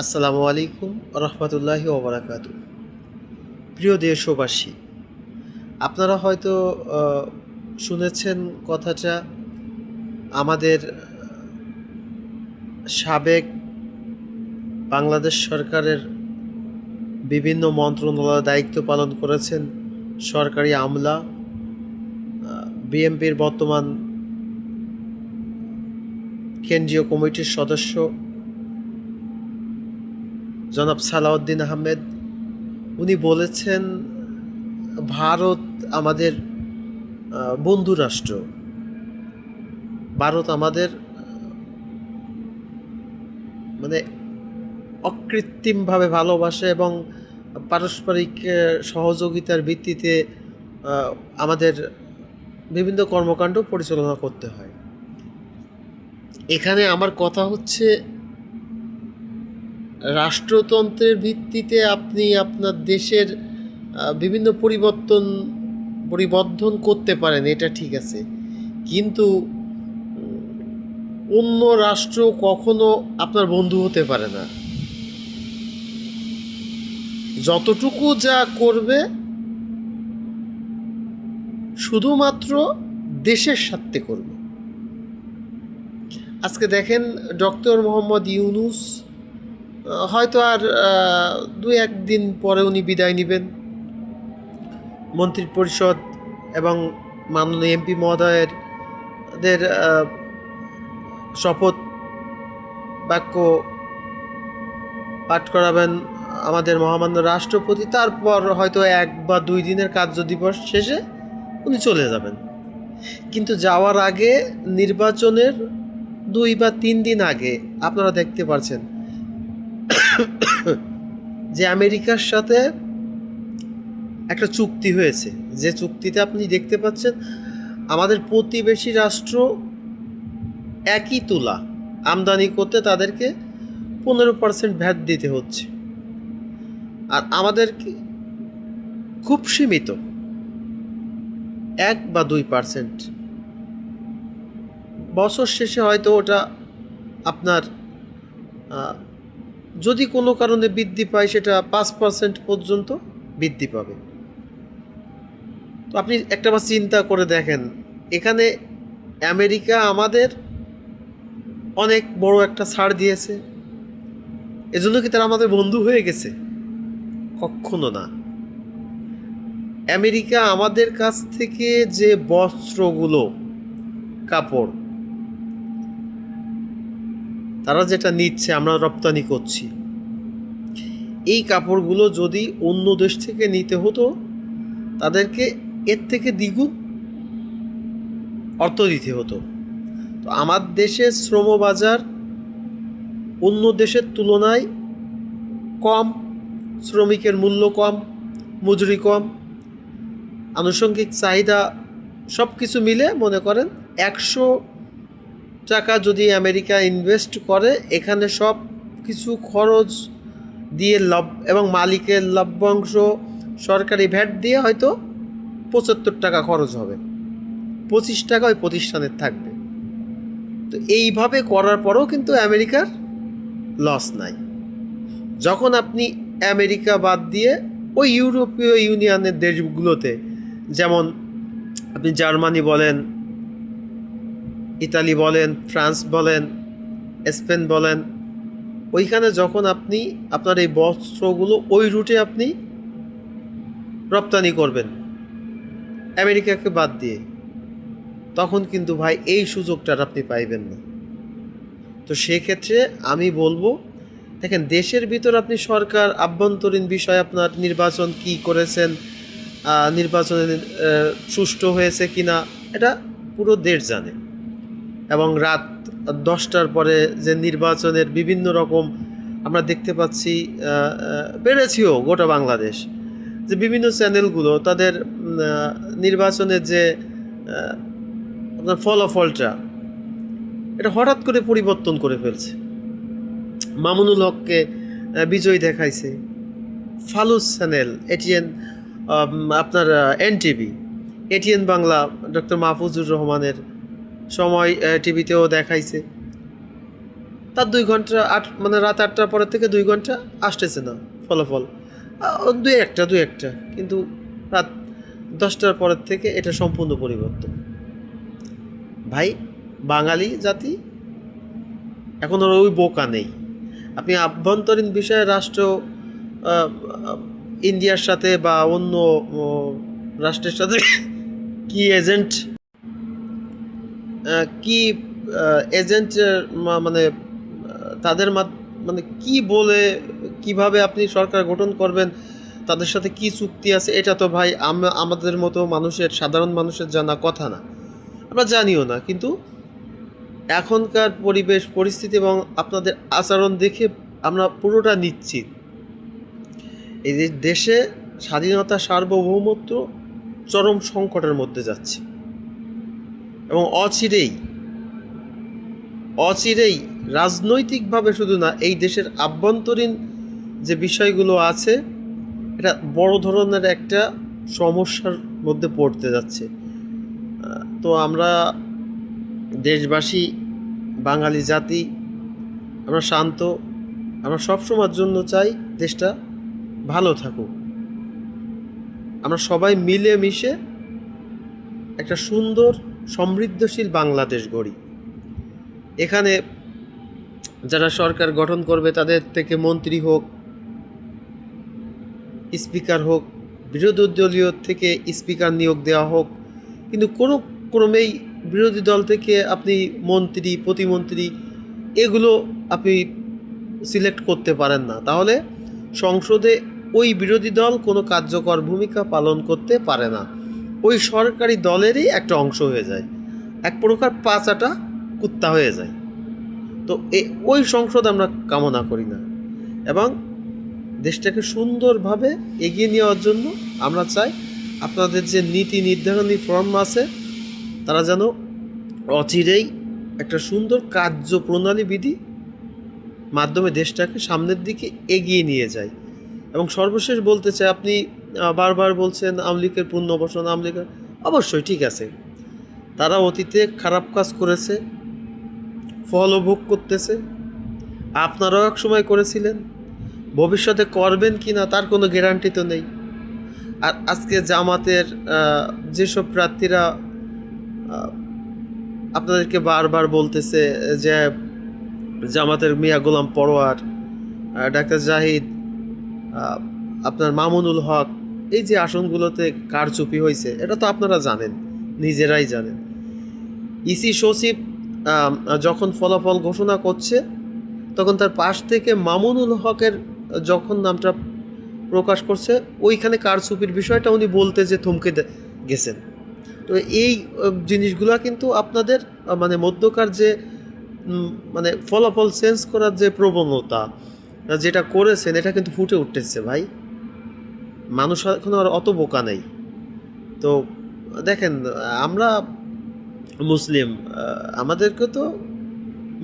আসসালামু আলাইকুম রহমতুল্লাহি ওবরাকাতু। প্রিয় দেশবাসী, আপনারা হয়তো শুনেছেন কথাটা। আমাদের সাবেক বাংলাদেশ সরকারের বিভিন্ন মন্ত্রণালয়ে দায়িত্ব পালন করেছেন সরকারি আমলা, বিএনপির বর্তমান কেন্দ্রীয় কমিটির সদস্য জনাব সালাউদ্দিন আহমেদ। উনি বলেছেন ভারত আমাদের বন্ধু রাষ্ট্র। ভারত আমাদের মানে অকৃত্রিমভাবে ভালোবাসে এবং পারস্পরিক সহযোগিতার ভিত্তিতে আমাদের বিভিন্ন কর্মকাণ্ড পরিচালনা করতে হয়। এখানে আমার কথা হচ্ছে, রাষ্ট্রতন্ত্রের ভিত্তিতে আপনি আপনার দেশের বিভিন্ন পরিবর্ধন করতে পারেন, এটা ঠিক আছে, কিন্তু অন্য রাষ্ট্র কখনো আপনার বন্ধু হতে পারে না। যতটুকু যা করবে শুধুমাত্র দেশের স্বার্থে করবে। আজকে দেখেন, ডক্টর মোহাম্মদ ইউনূস হয়তো আর দু একদিন পরে উনি বিদায় নেবেন। মন্ত্রিপরিষদ এবং মাননীয় এমপি মহোদয়ের শপথ বাক্য পাঠ করাবেন আমাদের মহামান্য রাষ্ট্রপতি। তারপর হয়তো 1 বা 2 দিনের কার্যদিবস শেষে উনি চলে যাবেন। কিন্তু যাওয়ার আগে, নির্বাচনের 2 বা 3 দিন আগে আপনারা দেখতে পাচ্ছেন যে আমেরিকার সাথে একটা চুক্তি হয়েছে, যে চুক্তিতে আপনি দেখতে পাচ্ছেন আমাদের প্রতিবেশী রাষ্ট্র একই তুলা আমদানি করতে তাদেরকে 15% ভ্যাট দিতে হচ্ছে, আর আমাদের খুব সীমিত 1 বা 2%। বছর শেষে হয়তো ওটা আপনার যদি কোনো কারণে বৃদ্ধি পায়, সেটা 5% পর্যন্ত বৃদ্ধি পাবে। তো আপনি একটাবার চিন্তা করে দেখেন, এখানে আমেরিকা আমাদের অনেক বড় একটা ছাড় দিয়েছে, এজন্য কি তারা আমাদের বন্ধু হয়ে গেছে? কখনো না। আমেরিকা আমাদের কাছ থেকে যে বস্ত্রগুলো, কাপড় তারা যেটা নিচ্ছে, আমরা রপ্তানি করছি, এই কাপড়গুলো যদি অন্য দেশ থেকে নিতে হতো, তাদেরকে এর থেকে দ্বিগুণ অর্থ দিতে হতো। তো আমার দেশের শ্রমবাজার অন্য দেশের তুলনায় কম, শ্রমিকের মূল্য কম, মজুরি কম, আনুষঙ্গিক চাহিদা সব কিছু মিলে মনে করেন 100 টাকা যদি আমেরিকা ইনভেস্ট করে, এখানে সব কিছু খরচ দিয়ে এবং মালিকের লভ্যাংশ, সরকারি ভ্যাট দিয়ে হয়তো 75 টাকা খরচ হবে, 25 টাকা ওই প্রতিষ্ঠানের থাকবে। তো এইভাবে করার পরেও কিন্তু আমেরিকার লস নাই। যখন আপনি আমেরিকা বাদ দিয়ে ওই ইউরোপীয় ইউনিয়নের দেশগুলোতে, যেমন আপনি জার্মানি বলেন, ইতালি বলেন, ফ্রান্স বলেন, স্পেন বলেন, ওইখানে যখন আপনি আপনার এই বস্ত্রগুলো ওই রুটে আপনি রপ্তানি করবেন আমেরিকাকে বাদ দিয়ে, তখন কিন্তু ভাই এই সুযোগটা আপনি পাইবেন না। তো সেক্ষেত্রে আমি বলবো, দেখেন, দেশের ভিতর আপনি সরকার আভ্যন্তরীণ বিষয়, আপনার নির্বাচন কি করেছেন, নির্বাচনে সুষ্ঠু হয়েছে কি না, এটা পুরো দেশ জানে। এবং রাত 10টার পরে যে নির্বাচনের বিভিন্ন রকম আমরা দেখতে পাচ্ছি, বেড়েছিও গোটা বাংলাদেশ, যে বিভিন্ন চ্যানেলগুলো তাদের নির্বাচনের যে আপনার ফলাফলটা, এটা হঠাৎ করে পরিবর্তন করে ফেলছে। মামুনুল হককে বিজয়ী দেখাইছে, ফালুস চ্যানেল, এটিএন, আপনার NTV, ATN Bangla doctor Mahfuzur রহমানের সময় টিভিতেও দেখাইছে। তার 2 ঘন্টা মানে রাত 8টার পরের থেকে 2 ঘন্টা আসতেছে না ফলাফল, দুই একটা কিন্তু রাত 10টার পরের থেকে এটা সম্পূর্ণ পরিবর্তন। ভাই বাঙালি জাতি এখন আর ওই বোকা নেই। আপনি আভ্যন্তরীণ বিষয়ে রাষ্ট্র আহ, ইন্ডিয়ার সাথে বা অন্য রাষ্ট্রের সাথে কি এজেন্ট কি এজেন্ট মানে তাদের মানে কি বলে কিভাবে আপনি সরকার গঠন করবেন, তাদের সাথে কি চুক্তি আছে, এটা তো ভাই আমাদের মতো মানুষের, সাধারণ মানুষের জানা কথা না, আমরা জানিও না। কিন্তু এখনকার পরিবেশ পরিস্থিতি এবং আপনাদের আচরণ দেখে আমরা পুরোটা নিশ্চিত এই যে দেশে স্বাধীনতা সার্বভৌমত্ব চরম সংকটের মধ্যে যাচ্ছে এবং অচিরেই রাজনৈতিকভাবে শুধু না, এই দেশের আভ্যন্তরীণ যে বিষয়গুলো আছে এটা বড় ধরনের একটা সমস্যার মধ্যে পড়তে যাচ্ছে। তো আমরা দেশবাসী, বাঙালি জাতি, আমরা শান্ত, আমরা সবসময়ের জন্য চাই দেশটা ভালো থাকুক, আমরা সবাই মিলে মিশে একটা সুন্দর সমৃদ্ধশীল বাংলাদেশ গড়ি। এখানে যারা সরকার গঠন করবে তাদের থেকে মন্ত্রী হোক, স্পিকার হোক, বিরোধী দলীয় থেকে স্পিকার নিয়োগ দেওয়া হোক, কিন্তু কোনো ক্রমেই বিরোধী দল থেকে আপনি মন্ত্রী, প্রতিমন্ত্রী এগুলো আপনি সিলেক্ট করতে পারেন না। তাহলে সংসদে ওই বিরোধী দল কোনো কার্যকর ভূমিকা পালন করতে পারে না, ওই সরকারি দলেরই একটা অংশ হয়ে যায়, এক প্রকার পাচাটা কুত্তা হয়ে যায়। তো ওই সংসদ আমরা কামনা করি না, এবং দেশটাকে সুন্দরভাবে এগিয়ে নেওয়ার জন্য আমরা চাই আপনাদের যে নীতি নির্ধারণী ফর্ম আছে তারা যেন অচিরেই একটা সুন্দর কার্যপ্রণালী বিধি মাধ্যমে দেশটাকে সামনের দিকে এগিয়ে নিয়ে যায়। এবং সর্বশেষ বলতে চাই, আপনি বারবার বলছেন আওয়ামী লীগের পুনর্বাসন, আওয়ামী লীগের, অবশ্যই ঠিক আছে, তারা অতীতে খারাপ কাজ করেছে, ফলও ভোগ করতেছে, আপনারাও এক সময় করেছিলেন, ভবিষ্যতে করবেন কি না তার কোনো গ্যারান্টি তো নেই। আর আজকে জামাতের যেসব প্রার্থীরা আপনাদেরকে বারবার বলতেছে যে জামাতের মিয়া গোলাম পরোয়ার, ডাক্তার জাহিদ, আপনার মামুনুল হক, এই যে আসনগুলোতে কারচুপি হয়েছে এটা তো আপনারা জানেন, নিজেরাই জানেন। ইসি সচিব যখন ফলাফল ঘোষণা করছে তখন তার পাশ থেকে মামুনুল হকের যখন নামটা প্রকাশ করছে ওইখানে কারচুপির বিষয়টা উনি বলতে যে থমকে গেছেন। তো এই জিনিসগুলো কিন্তু আপনাদের মানে মধ্যকার যে মানে ফলাফল চেঞ্জ করার যে প্রবণতা যেটা করেছেন এটা কিন্তু ফুটে উঠতেছে ভাই, মানুষ এখন আর অত বোকা নেই। তো দেখেন, আমরা মুসলিম, আমাদেরকে তো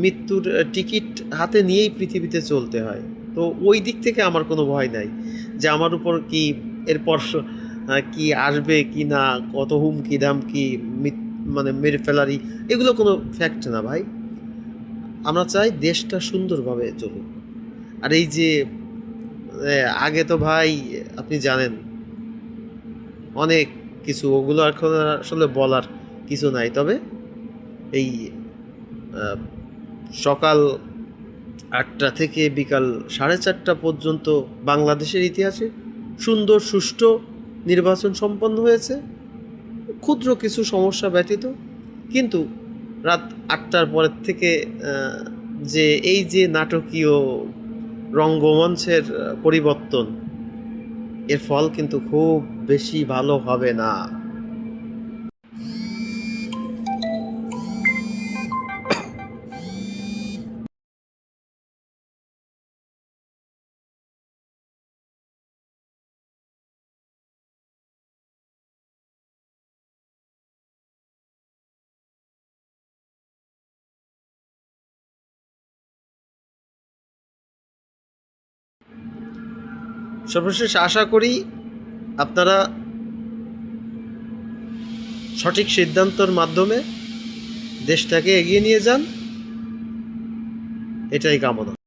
মৃত্যুর টিকিট হাতে নিয়েই পৃথিবীতে চলতে হয়। তো ওই দিক থেকে আমার কোনো ভয় নাই যে আমার উপর কি এরপর কি আসবে কি না, কত হুমকি ধামকি, মানে মেরে ফেলারি, এগুলো কোনো ফ্যাক্ট না ভাই। আমরা চাই দেশটা সুন্দরভাবে চলুক। আর এই যে আগে তো ভাই আপনি জানেন অনেক কিছু, ওগুলো এখন আসলে বলার কিছু নাই। তবে এই সকাল 8টা থেকে বিকাল 4:30 পর্যন্ত বাংলাদেশের ইতিহাসে সুন্দর সুষ্ঠু নির্বাচন সম্পন্ন হয়েছে, ক্ষুদ্র কিছু সমস্যা ব্যতীত। কিন্তু রাত 8টার পরের থেকে যে এই যে নাটকীয় রঙ্গমঞ্চের পরিবর্তন, এর ফল কিন্তু খুব বেশি ভালো হবে না। সর্বশেষ আশা করি আপনারা সঠিক সিদ্ধান্তের মাধ্যমে দেশটাকে এগিয়ে নিয়ে যান এটাই কামনা।